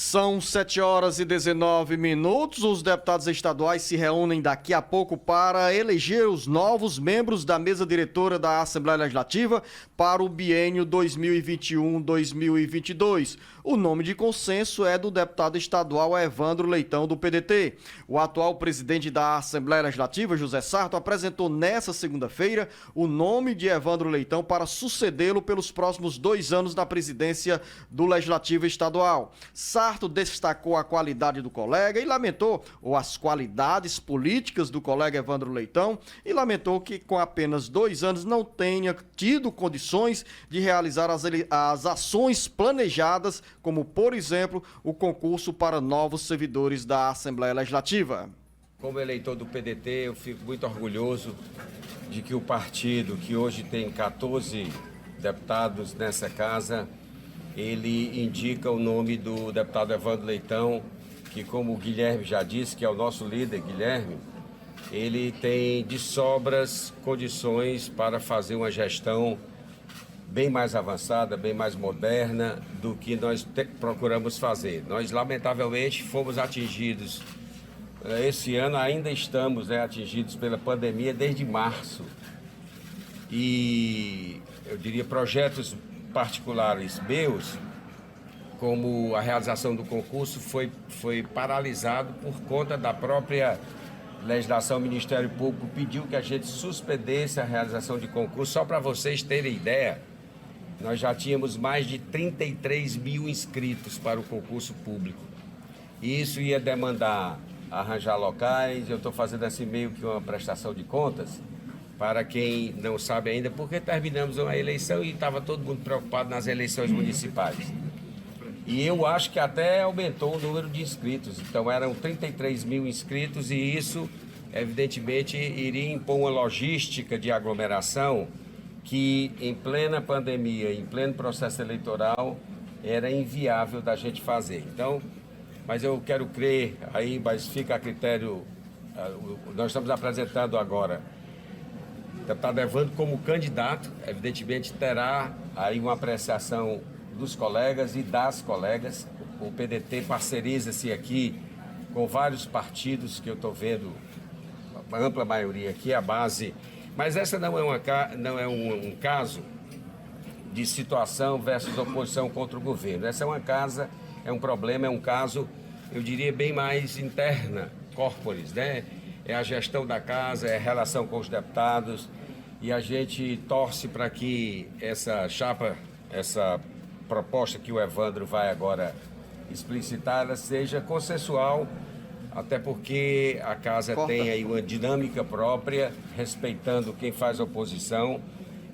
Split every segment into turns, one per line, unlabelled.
São 7h19. Os deputados estaduais se reúnem daqui a pouco para eleger os novos membros da mesa diretora da Assembleia Legislativa para o biênio 2021-2022. O nome de consenso é do deputado estadual Evandro Leitão, do PDT. O atual presidente da Assembleia Legislativa, José Sarto, apresentou nesta segunda-feira o nome de Evandro Leitão para sucedê-lo pelos próximos 2 anos na presidência do Legislativo Estadual. Sarto destacou a qualidade do colega e lamentou, ou as qualidades políticas do colega Evandro Leitão, e lamentou que com apenas 2 anos não tenha tido condições de realizar as ações planejadas, como, por exemplo, o concurso para novos servidores da Assembleia Legislativa.
Como eleitor do PDT, eu fico muito orgulhoso de que o partido, que hoje tem 14 deputados nessa casa, ele indica o nome do deputado Evandro Leitão, que, como o Guilherme já disse, que é o nosso líder, Guilherme, ele tem de sobras condições para fazer uma gestão bem mais avançada, bem mais moderna do que nós procuramos fazer. Nós, lamentavelmente, fomos atingidos, esse ano ainda estamos atingidos pela pandemia desde março. E, eu diria, projetos particulares meus, como a realização do concurso, foi paralisado por conta da própria legislação. O Ministério Público pediu que a gente suspendesse a realização de concurso. Só para vocês terem ideia, nós já tínhamos mais de 33 mil inscritos para o concurso público. E isso ia demandar arranjar locais. Eu estou fazendo assim meio que uma prestação de contas, para quem não sabe ainda, porque terminamos uma eleição e estava todo mundo preocupado nas eleições municipais. E eu acho que até aumentou o número de inscritos. Então eram 33 mil inscritos e isso, evidentemente, iria impor uma logística de aglomeração que, em plena pandemia, em pleno processo eleitoral, era inviável da gente fazer. Então, mas eu quero crer, aí, mas fica a critério, nós estamos apresentando agora o deputado Evandro como candidato. Evidentemente terá aí uma apreciação dos colegas e das colegas. O PDT parceriza-se aqui com vários partidos que eu estou vendo, a ampla maioria aqui, a base. Mas essa não é um caso de situação versus oposição contra o governo. Essa é um problema, é um caso, eu diria, bem mais interna, corporis, né? É a gestão da casa, é a relação com os deputados, e a gente torce para que essa chapa, essa proposta que o Evandro vai agora explicitar, ela seja consensual, até porque a casa tem aí uma dinâmica própria, respeitando quem faz oposição,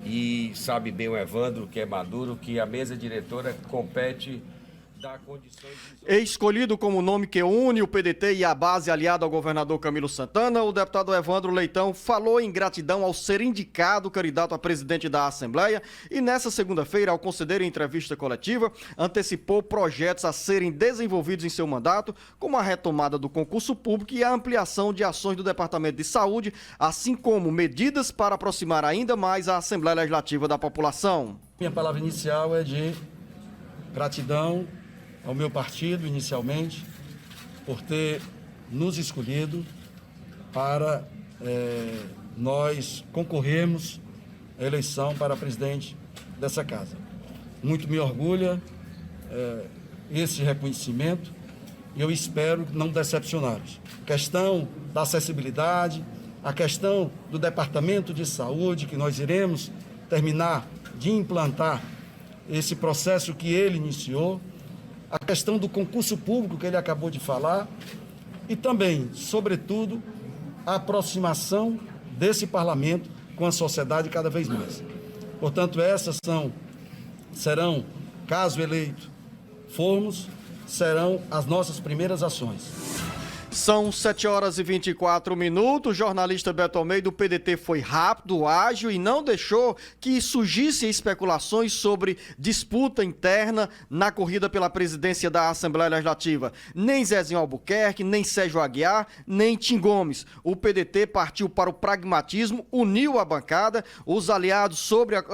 e sabe bem o Evandro, que é maduro, que a mesa diretora compete dar condições de...
Escolhido como nome que une o PDT e a base aliada ao governador Camilo Santana, o deputado Evandro Leitão falou em gratidão ao ser indicado candidato a presidente da Assembleia e nessa segunda-feira, ao conceder entrevista coletiva, antecipou projetos a serem desenvolvidos em seu mandato, como a retomada do concurso público e a ampliação de ações do Departamento de Saúde, assim como medidas para aproximar ainda mais a Assembleia Legislativa da população.
Minha palavra inicial é de gratidão ao meu partido, inicialmente, por ter nos escolhido para nós concorrermos à eleição para presidente dessa casa. Muito me orgulha esse reconhecimento e eu espero não decepcioná-los. A questão da acessibilidade, a questão do Departamento de Saúde, que nós iremos terminar de implantar esse processo que ele iniciou, a questão do concurso público que ele acabou de falar e também, sobretudo, a aproximação desse parlamento com a sociedade cada vez mais. Portanto, essas serão, caso eleito formos, serão as nossas primeiras ações.
São 7h24. O jornalista Beto Almeida, do PDT, foi rápido, ágil e não deixou que surgissem especulações sobre disputa interna na corrida pela presidência da Assembleia Legislativa. Nem Zezinho Albuquerque, nem Sérgio Aguiar, nem Tim Gomes. O PDT partiu para o pragmatismo, uniu a bancada, os aliados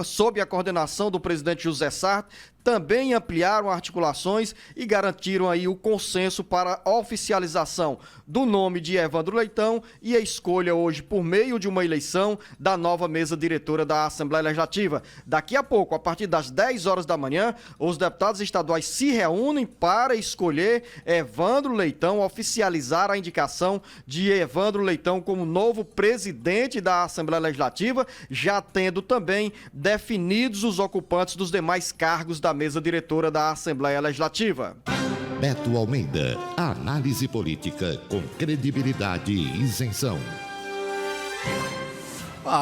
sob a coordenação do presidente José Sarto também ampliaram articulações e garantiram aí o consenso para a oficialização do nome de Evandro Leitão e a escolha hoje por meio de uma eleição da nova mesa diretora da Assembleia Legislativa. Daqui a pouco, a partir das 10 horas da manhã, os deputados estaduais se reúnem para escolher Evandro Leitão, oficializar a indicação de Evandro Leitão como novo presidente da Assembleia Legislativa, já tendo também definidos os ocupantes dos demais cargos da mesa diretora da Assembleia Legislativa.
Beto Almeida, análise política com credibilidade e isenção.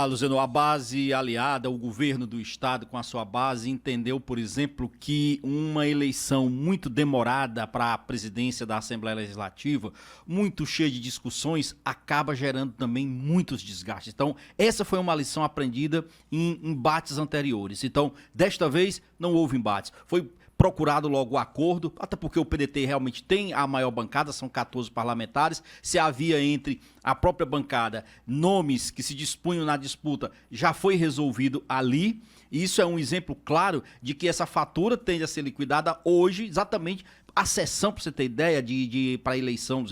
Luciano, a base aliada, o governo do estado com a sua base entendeu, por exemplo, que uma eleição muito demorada para a presidência da Assembleia Legislativa, muito cheia de discussões, acaba gerando também muitos desgastes. Então, essa foi uma lição aprendida em embates anteriores. Então, desta vez, não houve embates. Foi procurado logo o acordo, até porque o PDT realmente tem a maior bancada, são 14 parlamentares. Se havia entre a própria bancada nomes que se dispunham na disputa, já foi resolvido ali. E isso é um exemplo claro de que essa fatura tende a ser liquidada hoje, exatamente. A sessão, para você ter ideia, para a eleição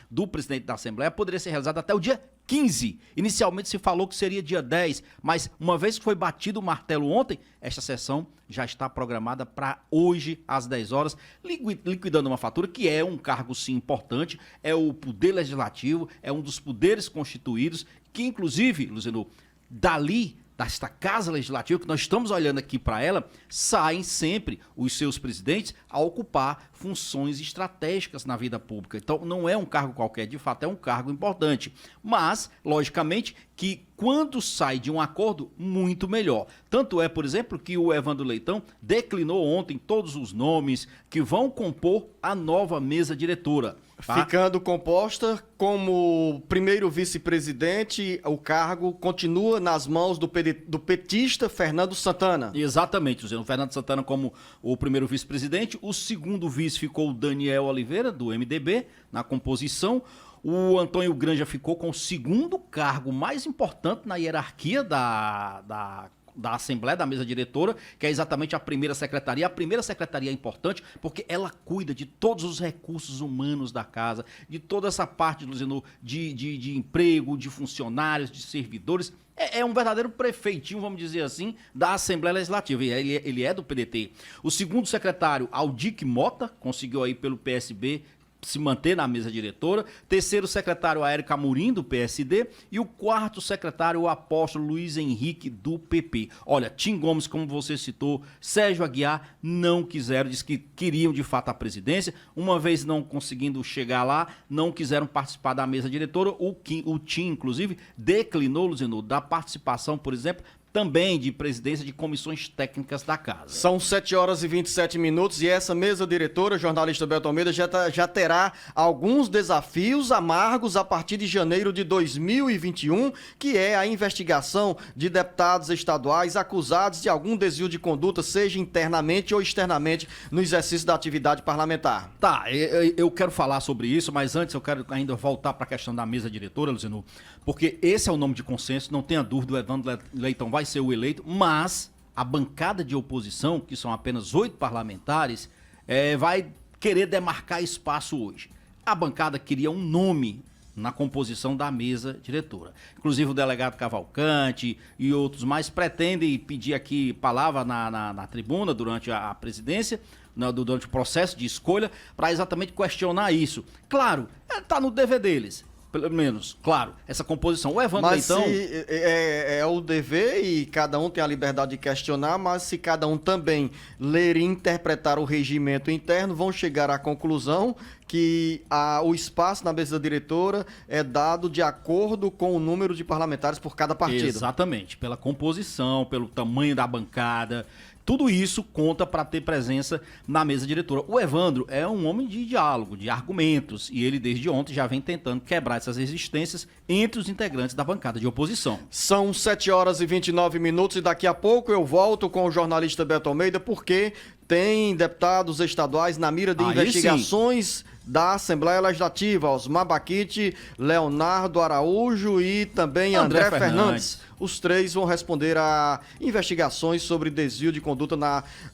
do presidente da Assembleia poderia ser realizada até o dia 15. Inicialmente se falou que seria dia 10, mas uma vez que foi batido o martelo ontem, esta sessão já está programada para hoje, às 10 horas, liquidando uma fatura que é um cargo, sim, importante, é o poder legislativo, é um dos poderes constituídos, que inclusive, Luciano, dali desta Casa Legislativa, que nós estamos olhando aqui para ela, saem sempre os seus presidentes a ocupar funções estratégicas na vida pública. Então, não é um cargo qualquer, de fato, é um cargo importante. Mas, logicamente, que quando sai de um acordo, muito melhor. Tanto é, por exemplo, que o Evandro Leitão declinou ontem todos os nomes que vão compor a nova mesa diretora. Tá?
Ficando composta como primeiro vice-presidente, o cargo continua nas mãos do petista Fernando Santana.
Exatamente, o Fernando Santana como o primeiro vice-presidente, o segundo vice ficou o Daniel Oliveira, do MDB, na composição. O Antônio Granja ficou com o segundo cargo mais importante na hierarquia da Assembleia, da mesa diretora, que é exatamente a primeira secretaria. A primeira secretaria é importante porque ela cuida de todos os recursos humanos da casa, de toda essa parte, Luciano, de emprego, de funcionários, de servidores. É um verdadeiro prefeitinho, vamos dizer assim, da Assembleia Legislativa, e ele é do PDT. O segundo secretário, Aldic Mota, conseguiu aí pelo PSB se manter na mesa diretora. Terceiro secretário, a Érica Amorim, do PSD. E o quarto secretário, o apóstolo Luiz Henrique, do PP. Olha, Tim Gomes, como você citou, Sérgio Aguiar não quiseram, disse que queriam de fato a presidência. Uma vez não conseguindo chegar lá, não quiseram participar da mesa diretora. O Tim, inclusive, declinou, Luciano, da participação, por exemplo, também de presidência de comissões técnicas da casa.
São 7 horas e 27 minutos e essa mesa diretora, jornalista Beto Almeida, já terá alguns desafios amargos a partir de janeiro de 2021, que é a investigação de deputados estaduais acusados de algum desvio de conduta, seja internamente ou externamente, no exercício da atividade parlamentar.
Tá, eu quero falar sobre isso, mas antes eu quero ainda voltar para a questão da mesa diretora, Luciano, porque esse é o nome de consenso, não tenha dúvida, o Evandro Leitão vai ser o eleito, mas a bancada de oposição, que são apenas 8 parlamentares, vai querer demarcar espaço hoje. A bancada queria um nome na composição da mesa diretora. Inclusive o delegado Cavalcante e outros mais pretendem pedir aqui palavra na tribuna durante a presidência, durante o processo de escolha, para exatamente questionar isso. Claro, está no dever deles. Pelo menos, claro, essa composição. O Evandro Leitão...
Mas é o dever e cada um tem a liberdade de questionar, mas se cada um também ler e interpretar o regimento interno, vão chegar à conclusão que o espaço na mesa diretora é dado de acordo com o número de parlamentares por cada partido.
Exatamente, pela composição, pelo tamanho da bancada... Tudo isso conta para ter presença na mesa diretora. O Evandro é um homem de diálogo, de argumentos, e ele desde ontem já vem tentando quebrar essas resistências entre os integrantes da bancada de oposição.
São 7 horas e 29 minutos e daqui a pouco eu volto com o jornalista Beto Almeida, porque tem deputados estaduais na mira de investigações da Assembleia Legislativa, Osmar Baquite, Leonardo Araújo e também André Fernandes. Os três vão responder a investigações sobre desvio de conduta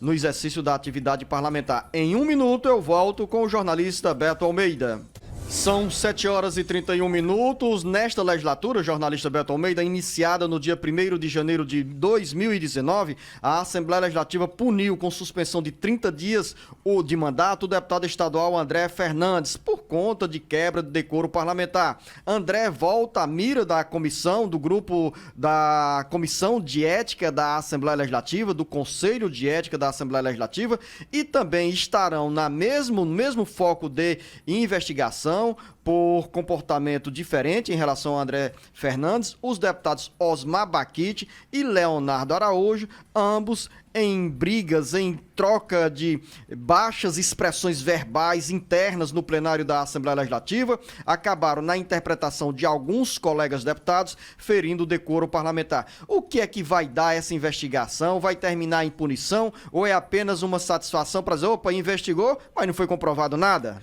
no exercício da atividade parlamentar. Em 1 minuto eu volto com o jornalista Beto Almeida. São 7 horas e 31 minutos. Nesta legislatura, jornalista Beto Almeida, iniciada no dia 1º de janeiro de 2019, a Assembleia Legislativa puniu com suspensão de 30 dias de mandato o deputado estadual André Fernandes por conta de quebra de decoro parlamentar. André volta à mira da comissão, do grupo da Comissão de Ética da Assembleia Legislativa, do Conselho de Ética da Assembleia Legislativa, e também estarão no mesmo foco de investigação por comportamento diferente em relação a André Fernandes, os deputados Osmar Baquite e Leonardo Araújo, ambos em brigas, em troca de baixas expressões verbais internas no plenário da Assembleia Legislativa, acabaram na interpretação de alguns colegas deputados, ferindo o decoro parlamentar. O que é que vai dar essa investigação? Vai terminar em punição ou é apenas uma satisfação para dizer, opa, investigou, mas não foi comprovado nada?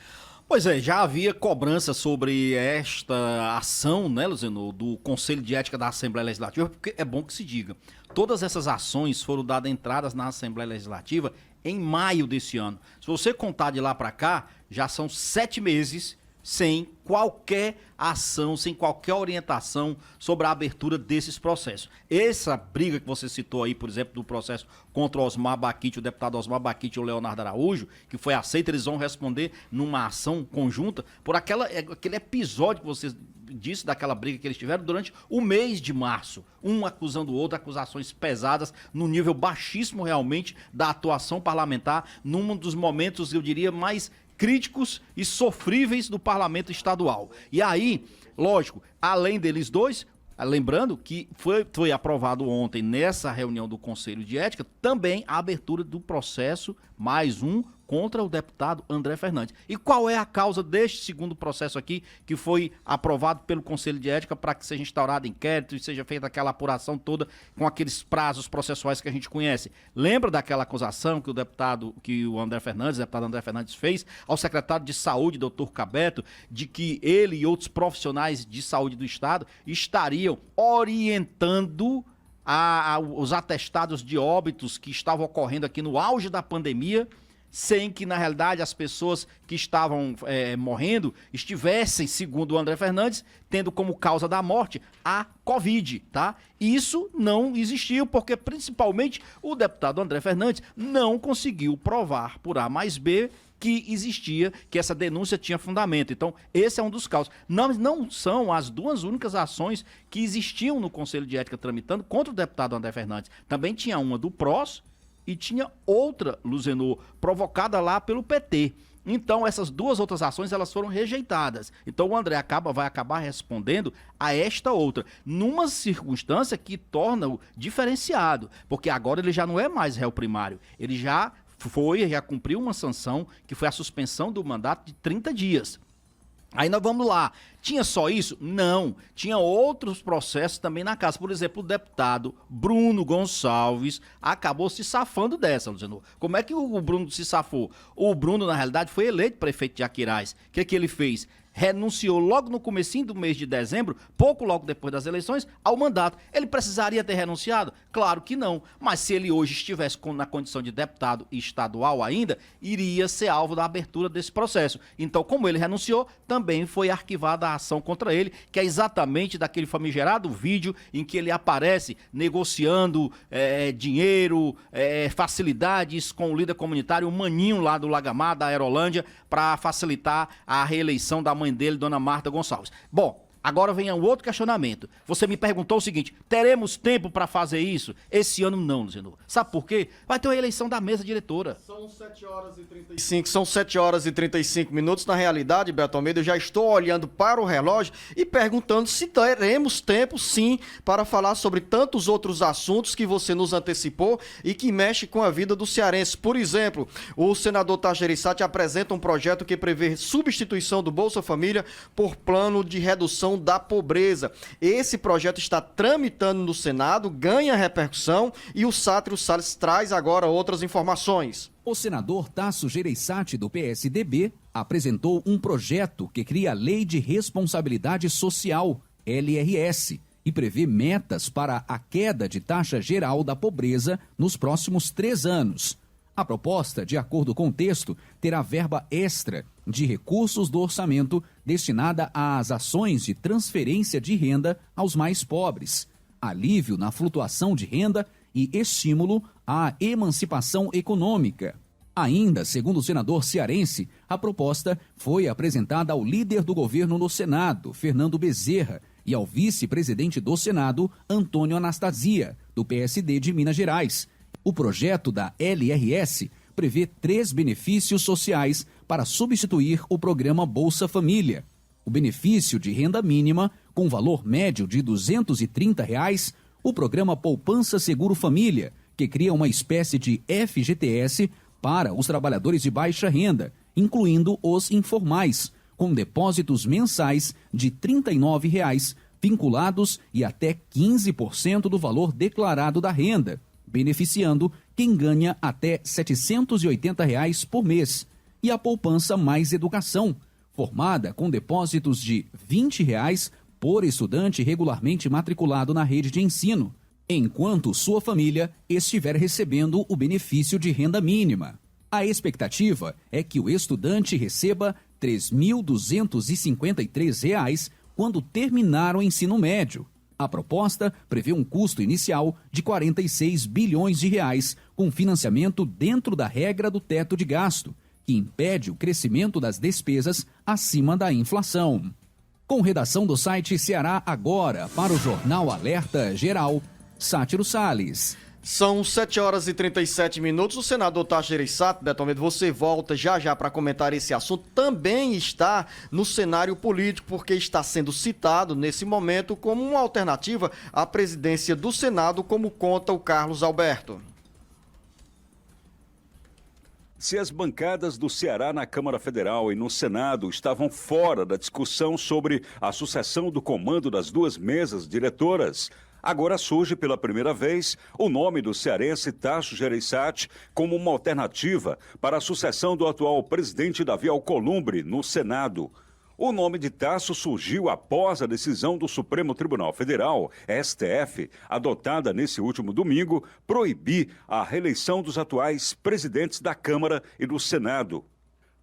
Pois é, já havia cobrança sobre esta ação, né, Luziano, do Conselho de Ética da Assembleia Legislativa, porque é bom que se diga, todas essas ações foram dadas entradas na Assembleia Legislativa em maio desse ano. Se você contar de lá para cá, já são 7 meses sem qualquer ação, sem qualquer orientação sobre a abertura desses processos. Essa briga que você citou aí, por exemplo, do processo contra o Osmar Baquite, o deputado Osmar Baquite e o Leonardo Araújo, que foi aceito, eles vão responder numa ação conjunta por aquele episódio que você disse, daquela briga que eles tiveram durante o mês de março. Um acusando o outro, acusações pesadas, no nível baixíssimo realmente da atuação parlamentar, num dos momentos, eu diria, mais críticos e sofríveis do parlamento estadual. E aí, lógico, além deles dois, lembrando que foi aprovado ontem, nessa reunião do Conselho de Ética, também a abertura do processo, mais um, contra o deputado André Fernandes. E qual é a causa deste segundo processo aqui, que foi aprovado pelo Conselho de Ética para que seja instaurado inquérito e seja feita aquela apuração toda com aqueles prazos processuais que a gente conhece? Lembra daquela acusação que o deputado André Fernandes fez ao secretário de Saúde, doutor Cabeto, de que ele e outros profissionais de saúde do Estado estariam orientando os atestados de óbitos que estavam ocorrendo aqui no auge da pandemia, sem que, na realidade, as pessoas que estavam morrendo estivessem, segundo o André Fernandes, tendo como causa da morte a Covid, tá? Isso não existiu, porque, principalmente, o deputado André Fernandes não conseguiu provar por A mais B que existia, que essa denúncia tinha fundamento. Então, esse é um dos causos. Não são as duas únicas ações que existiam no Conselho de Ética tramitando contra o deputado André Fernandes. Também tinha uma do PROS, e tinha outra, Luzenor, provocada lá pelo PT. Então, essas duas outras ações, elas foram rejeitadas. Então, o André vai acabar respondendo a esta outra, numa circunstância que torna-o diferenciado, porque agora ele já não é mais réu primário, ele já cumpriu uma sanção, que foi a suspensão do mandato de 30 dias. Aí nós vamos lá. Tinha só isso? Não. Tinha outros processos também na casa. Por exemplo, o deputado Bruno Gonçalves acabou se safando dessa, Luciano. Como é que o Bruno se safou? O Bruno, na realidade, foi eleito prefeito de Aquiraz. O que ele fez? Renunciou logo no comecinho do mês de dezembro, pouco logo depois das eleições, ao mandato. Ele precisaria ter renunciado? Claro que não. Mas se ele hoje estivesse na condição de deputado estadual ainda, iria ser alvo da abertura desse processo. Então, como ele renunciou, também foi arquivada a ação contra ele, que é exatamente daquele famigerado vídeo em que ele aparece negociando dinheiro, facilidades com o líder comunitário, o maninho lá do Lagamar, da Aerolândia, para facilitar a reeleição da mãe dele, dona Marta Gonçalves. Bom, agora vem um outro questionamento. Você me perguntou o seguinte: teremos tempo para fazer isso? Esse ano não, Luciano. Sabe por quê? Vai ter uma eleição da mesa diretora.
São 7 horas e 35 minutos. Na realidade, Beto Almeida, eu já estou olhando para o relógio e perguntando se teremos tempo, sim, para falar sobre tantos outros assuntos que você nos antecipou e que mexe com a vida do cearense. Por exemplo, o senador Tajerissati apresenta um projeto que prevê substituição do Bolsa Família por plano de redução da pobreza. Esse projeto está tramitando no Senado, ganha repercussão e o Sátiro Salles traz agora outras informações.
O senador Tasso Gereissati, do PSDB, apresentou um projeto que cria a Lei de Responsabilidade Social, LRS, e prevê metas para a queda de taxa geral da pobreza nos próximos 3 anos. A proposta, de acordo com o texto, terá verba extra de recursos do orçamento destinada às ações de transferência de renda aos mais pobres, alívio na flutuação de renda e estímulo à emancipação econômica. Ainda, segundo o senador cearense, a proposta foi apresentada ao líder do governo no Senado, Fernando Bezerra, e ao vice-presidente do Senado, Antônio Anastasia, do PSD de Minas Gerais. O projeto da LRS prevê 3 benefícios sociais para substituir o programa Bolsa Família. O benefício de renda mínima, com valor médio de R$ 230, o programa Poupança Seguro Família, que cria uma espécie de FGTS para os trabalhadores de baixa renda, incluindo os informais, com depósitos mensais de R$ 39, vinculados e até 15% do valor declarado da renda, beneficiando quem ganha até R$ 780 por mês. E a poupança Mais Educação, formada com depósitos de R$ 20 por estudante regularmente matriculado na rede de ensino, enquanto sua família estiver recebendo o benefício de renda mínima. A expectativa é que o estudante receba R$ 3.253 quando terminar o ensino médio. A proposta prevê um custo inicial de 46 bilhões de reais, com financiamento dentro da regra do teto de gasto, que impede o crescimento das despesas acima da inflação. Com redação do site Ceará Agora, para o Jornal Alerta Geral, Sátiro Salles.
São 7h37. O senador Tasso Gereissati, Beto Almeida, você volta já para comentar esse assunto. Também está no cenário político, porque está sendo citado nesse momento como uma alternativa à presidência do Senado, como conta o Carlos Alberto.
Se as bancadas do Ceará na Câmara Federal e no Senado estavam fora da discussão sobre a sucessão do comando das 2 mesas diretoras, agora surge pela primeira vez o nome do cearense Tasso Gereissati como uma alternativa para a sucessão do atual presidente Davi Alcolumbre no Senado. O nome de Tasso surgiu após a decisão do Supremo Tribunal Federal, STF, adotada nesse último domingo, proibir a reeleição dos atuais presidentes da Câmara e do Senado.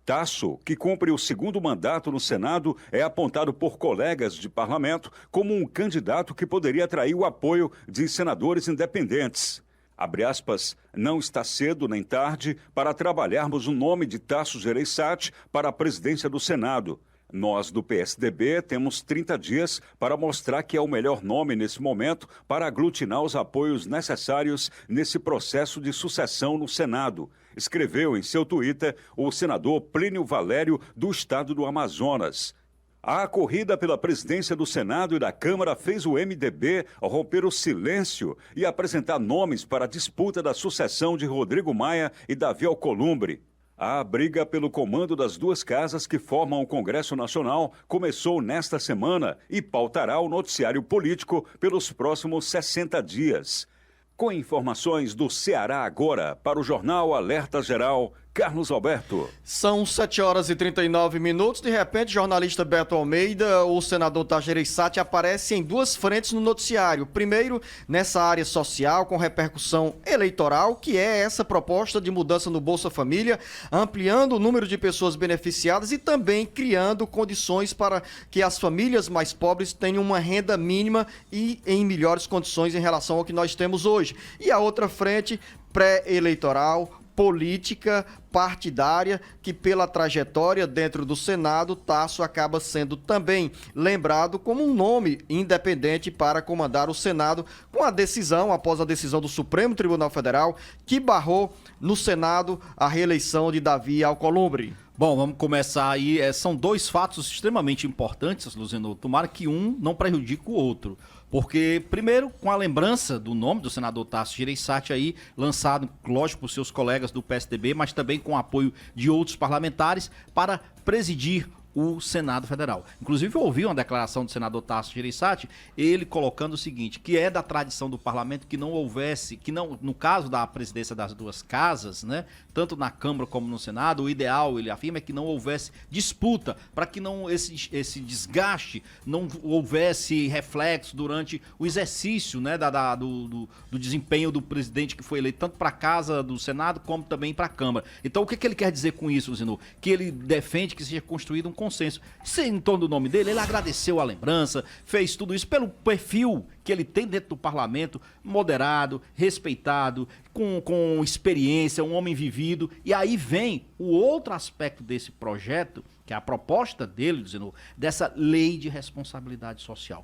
Tasso, que cumpre o 2º mandato no Senado, é apontado por colegas de parlamento como um candidato que poderia atrair o apoio de senadores independentes. Abre aspas, não está cedo nem tarde para trabalharmos o nome de Tasso Gereissati para a presidência do Senado. Nós, do PSDB, temos 30 dias para mostrar que é o melhor nome nesse momento para aglutinar os apoios necessários nesse processo de sucessão no Senado, escreveu em seu Twitter o senador Plínio Valério, do estado do Amazonas. A corrida pela presidência do Senado e da Câmara fez o MDB romper o silêncio e apresentar nomes para a disputa da sucessão de Rodrigo Maia e Davi Alcolumbre. A briga pelo comando das 2 casas que formam o Congresso Nacional começou nesta semana e pautará o noticiário político pelos próximos 60 dias. Com informações do Ceará Agora, para o Jornal Alerta Geral, Carlos Alberto.
São 7h39. De repente, jornalista Beto Almeida, o senador Tasso Gereissati aparece em 2 frentes no noticiário. Primeiro, nessa área social, com repercussão eleitoral, que é essa proposta de mudança no Bolsa Família, ampliando o número de pessoas beneficiadas e também criando condições para que as famílias mais pobres tenham uma renda mínima e em melhores condições em relação ao que nós temos hoje. E a outra frente, pré-eleitoral, política partidária, que pela trajetória dentro do Senado, Tasso acaba sendo também lembrado como um nome independente para comandar o Senado, com a decisão, após a decisão do Supremo Tribunal Federal, que barrou no Senado a reeleição de Davi Alcolumbre.
Bom, vamos começar aí. São 2 fatos extremamente importantes, Luziano. Tomara que um não prejudique o outro. Porque, primeiro, com a lembrança do nome do senador Tasso Gereissati aí, lançado, lógico, por seus colegas do PSDB, mas também com o apoio de outros parlamentares, para presidir o Senado Federal. Inclusive, eu ouvi uma declaração do senador Tasso Gereissati, ele colocando o seguinte, que é da tradição do parlamento que não houvesse, que não, no caso da presidência das duas casas, né, tanto na Câmara como no Senado, o ideal, ele afirma, é que não houvesse disputa, para que não esse desgaste não houvesse reflexo durante o exercício, né, do desempenho do presidente que foi eleito, tanto para a casa do Senado como também para a Câmara. Então, o que ele quer dizer com isso, Zinô? Que ele defende que seja construído um consenso. Em torno do nome dele, ele agradeceu a lembrança, fez tudo isso pelo perfil que ele tem dentro do parlamento, moderado, respeitado, com experiência, um homem vivido. E aí vem o outro aspecto desse projeto, que é a proposta dele, dizendo, dessa lei de responsabilidade social.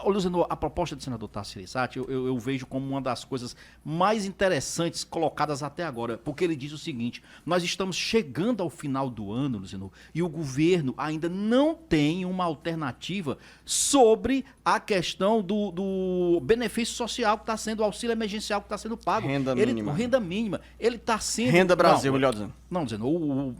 Luziano, a proposta do senador Tasso Gereissati, eu vejo como uma das coisas mais interessantes colocadas até agora, porque ele diz o seguinte, nós estamos chegando ao final do ano, Luziano, e o governo ainda não tem uma alternativa sobre a questão do benefício social que está sendo, o auxílio emergencial que está sendo pago.
Renda mínima.
Renda mínima. Ele está sendo...
Renda Brasil, melhor dizendo.
Não, dizendo,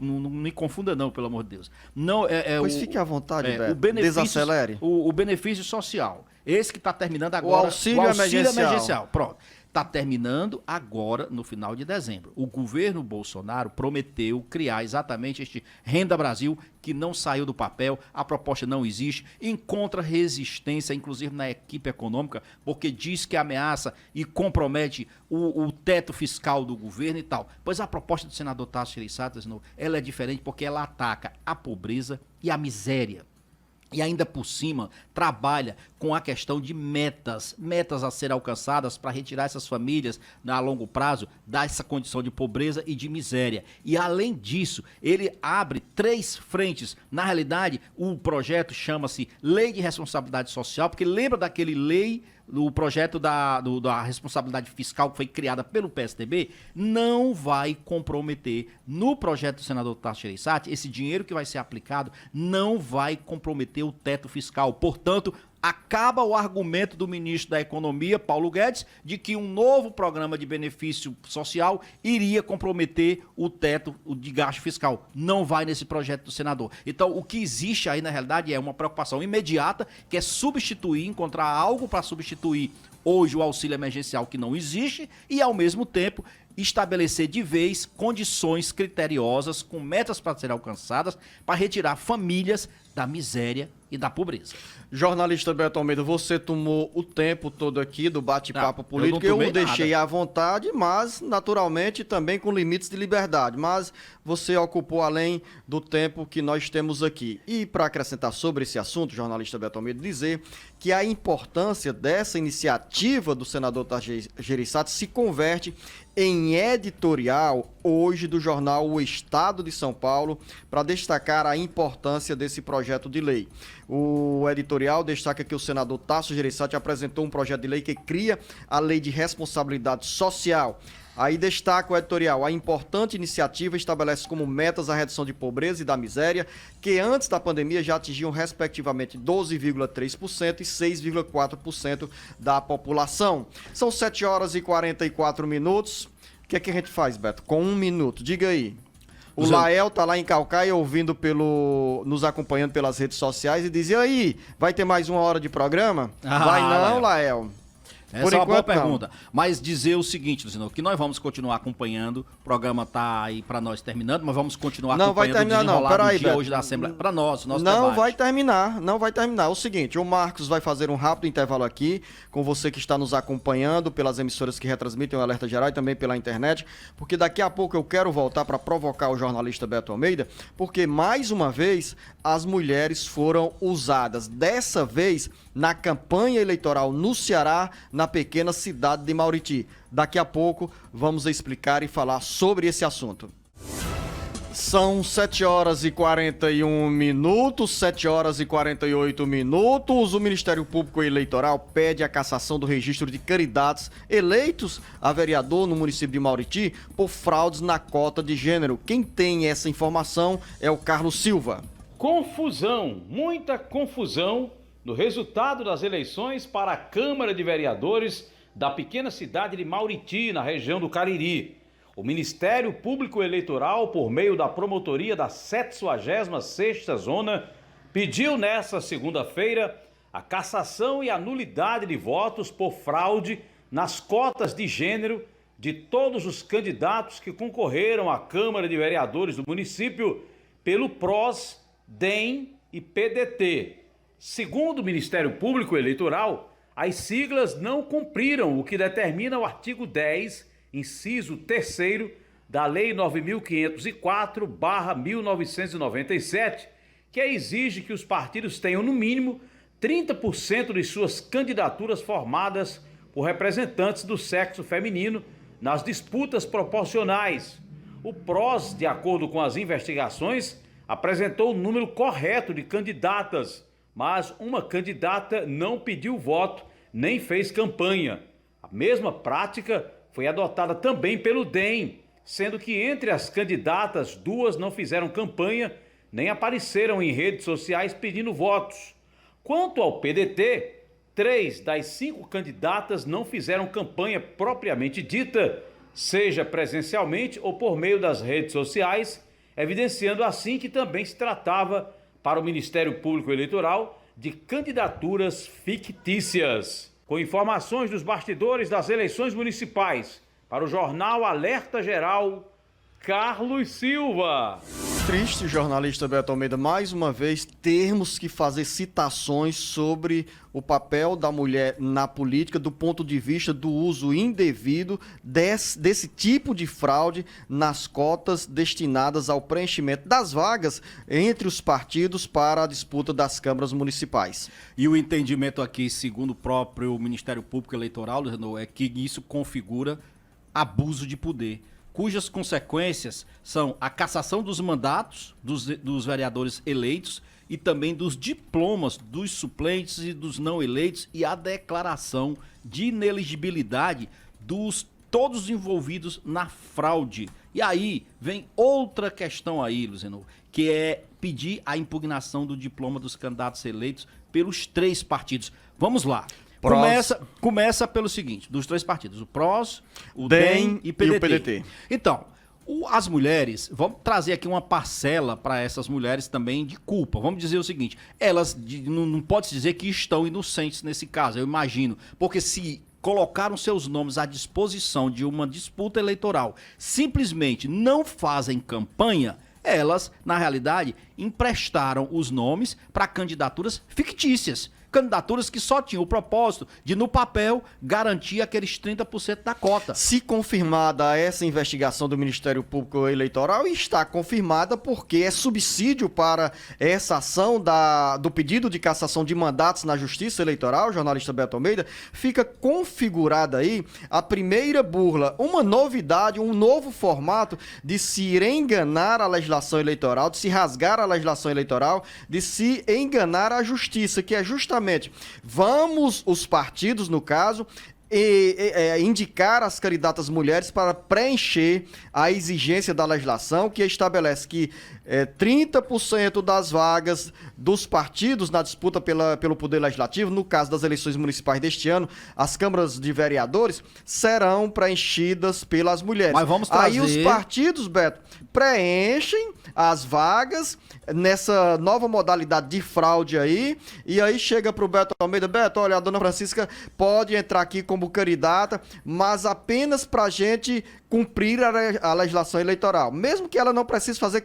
não me confunda não, pelo amor de Deus. Não,
pois fique à vontade, Beto.
O benefício,
desacelere.
O benefício social. Esse que está terminando agora.
O auxílio emergencial.
Pronto. Está terminando agora, no final de dezembro. O governo Bolsonaro prometeu criar exatamente este Renda Brasil, que não saiu do papel, a proposta não existe, encontra resistência, inclusive na equipe econômica, porque diz que ameaça e compromete o teto fiscal do governo e tal. Pois a proposta do senador Tasso Gereissati, ela é diferente porque ela ataca a pobreza e a miséria. E ainda por cima, trabalha com a questão de metas a serem alcançadas para retirar essas famílias a longo prazo dessa condição de pobreza e de miséria. E além disso, ele abre 3 frentes. Na realidade, o projeto chama-se Lei de Responsabilidade Social, porque lembra daquele lei, o projeto da responsabilidade fiscal que foi criada pelo PSDB, não vai comprometer, no projeto do senador Tasso Gereissati, esse dinheiro que vai ser aplicado não vai comprometer o teto fiscal. Portanto, acaba o argumento do ministro da Economia, Paulo Guedes, de que um novo programa de benefício social iria comprometer o teto de gasto fiscal. Não vai nesse projeto do senador. Então, o que existe aí, na realidade, é uma preocupação imediata, que é substituir, encontrar algo para substituir hoje o auxílio emergencial que não existe e, ao mesmo tempo, estabelecer de vez condições criteriosas, com metas para serem alcançadas, para retirar famílias da miséria e da pobreza.
Jornalista Beto Almeida, você tomou o tempo todo aqui do bate-papo político. Eu o deixei à vontade, mas naturalmente também com limites de liberdade. Mas você ocupou além do tempo que nós temos aqui. E para acrescentar sobre esse assunto, jornalista Beto Almeida, dizer que a importância dessa iniciativa do senador Tasso Gereissati se converte em editorial hoje do jornal O Estado de São Paulo, para destacar a importância desse projeto de lei. O editorial destaca que o senador Tasso Gereissati apresentou um projeto de lei que cria a Lei de Responsabilidade Social. Aí destaca o editorial, a importante iniciativa estabelece como metas a redução de pobreza e da miséria, que antes da pandemia já atingiam respectivamente 12,3% e 6,4% da população. São 7 horas e 44 minutos. O que é que a gente faz, Beto? Com 1 minuto, diga aí. O Lael tá lá em Caucaia ouvindo nos acompanhando pelas redes sociais e diz, e aí, vai ter mais 1 hora de programa? Vai não, Lael.
Essa é uma boa pergunta. Mas dizer o seguinte, Luciano, que nós vamos continuar acompanhando, o programa tá aí para nós terminando, mas vamos continuar acompanhando
o desenrolar do dia
hoje da Assembleia. Para nós, nosso
não
debate.
Não vai terminar. O seguinte, o Marcos vai fazer um rápido intervalo aqui, com você que está nos acompanhando pelas emissoras que retransmitem o Alerta Geral e também pela internet, porque daqui a pouco eu quero voltar para provocar o jornalista Beto Almeida, porque mais uma vez as mulheres foram usadas, dessa vez na campanha eleitoral no Ceará, na pequena cidade de Mauriti. Daqui a pouco vamos explicar e falar sobre esse assunto. São 7 horas e 41 minutos, 7 horas e 48 minutos. O Ministério Público Eleitoral pede a cassação do registro de candidatos eleitos a vereador no município de Mauriti por fraudes na cota de gênero. Quem tem essa informação é o Carlos Silva.
Confusão, muita confusão no resultado das eleições para a Câmara de Vereadores da pequena cidade de Mauriti, na região do Cariri. O Ministério Público Eleitoral, por meio da promotoria da 76ª Zona, pediu nesta segunda-feira a cassação e a nulidade de votos por fraude nas cotas de gênero de todos os candidatos que concorreram à Câmara de Vereadores do município pelo PROS, DEM e PDT. Segundo o Ministério Público Eleitoral, as siglas não cumpriram o que determina o artigo 10, inciso 3º da Lei 9.504/1997, que exige que os partidos tenham, no mínimo, 30% de suas candidaturas formadas por representantes do sexo feminino nas disputas proporcionais. O PROS, de acordo com as investigações, apresentou o número correto de candidatas, mas uma candidata não pediu voto nem fez campanha. A mesma prática foi adotada também pelo DEM, sendo que entre as candidatas, 2 não fizeram campanha nem apareceram em redes sociais pedindo votos. Quanto ao PDT, 3 das 5 candidatas não fizeram campanha propriamente dita, seja presencialmente ou por meio das redes sociais, evidenciando assim que também se tratava, para o Ministério Público Eleitoral, de candidaturas fictícias. Com informações dos bastidores das eleições municipais, para o jornal Alerta Geral, Carlos Silva.
Triste, jornalista Beto Almeida, mais uma vez termos que fazer citações sobre o papel da mulher na política do ponto de vista do uso indevido desse tipo de fraude nas cotas destinadas ao preenchimento das vagas entre os partidos para a disputa das câmaras municipais.
E o entendimento aqui, segundo o próprio Ministério Público Eleitoral, é que isso configura abuso de poder, cujas consequências são a cassação dos mandatos dos vereadores eleitos e também dos diplomas dos suplentes e dos não eleitos e a declaração de inelegibilidade dos todos envolvidos na fraude. E aí vem outra questão aí, Luciano, que é pedir a impugnação do diploma dos candidatos eleitos pelos 3 partidos. Vamos lá. Começa pelo seguinte, dos 3 partidos, o PROS, o DEM e o PDT. Então, as mulheres, vamos trazer aqui uma parcela para essas mulheres também de culpa. Vamos dizer o seguinte, elas não pode-se dizer que estão inocentes nesse caso, eu imagino, porque se colocaram seus nomes à disposição de uma disputa eleitoral, simplesmente não fazem campanha, elas, na realidade, emprestaram os nomes para candidaturas fictícias. Candidaturas que só tinham o propósito de, no papel, garantir aqueles 30% da cota.
Se confirmada essa investigação do Ministério Público Eleitoral, está confirmada porque é subsídio para essa ação do pedido de cassação de mandatos na Justiça Eleitoral, jornalista Beto Almeida, fica configurada aí a primeira burla, uma novidade, um novo formato de se enganar a legislação eleitoral, de se rasgar a legislação eleitoral, de se enganar a Justiça, que é justamente vamos, os partidos, no caso, indicar as candidatas mulheres para preencher a exigência da legislação que estabelece que 30% das vagas dos partidos na disputa pelo Poder Legislativo, no caso das eleições municipais deste ano, as câmaras de vereadores serão preenchidas pelas mulheres.
Mas vamos trazer...
Aí os partidos, Beto, preenchem as vagas nessa nova modalidade de fraude aí, e aí chega pro Beto Almeida, Beto, olha, a dona Francisca pode entrar aqui como candidata, mas apenas pra gente cumprir a legislação eleitoral, mesmo que ela não precise fazer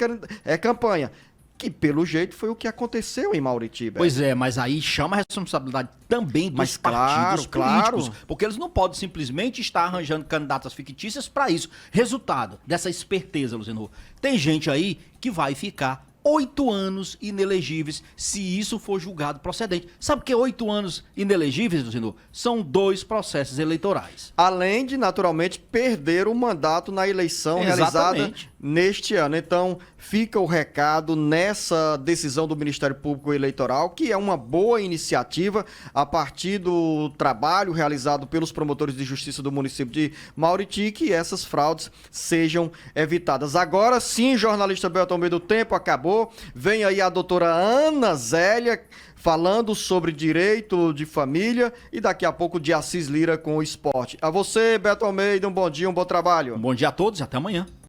campanha, que pelo jeito foi o que aconteceu em Mauritiba.
Pois é, mas aí chama a responsabilidade também dos partidos políticos, porque eles não podem simplesmente estar arranjando candidatas fictícias para isso. Resultado dessa esperteza, Luciano, tem gente aí que vai ficar 8 anos inelegíveis se isso for julgado procedente. Sabe o que é 8 anos inelegíveis, Luciano? São 2 processos eleitorais.
Além de, naturalmente, perder o mandato na eleição realizada neste ano. Então, fica o recado nessa decisão do Ministério Público Eleitoral, que é uma boa iniciativa a partir do trabalho realizado pelos promotores de justiça do município de Mauriti, que essas fraudes sejam evitadas. Agora sim, jornalista Beto Almeida, o tempo acabou. Vem aí a doutora Ana Zélia falando sobre direito de família e daqui a pouco de Assis Lira com o esporte. A você, Beto Almeida, um bom dia, um bom trabalho.
Um bom dia a todos e até amanhã.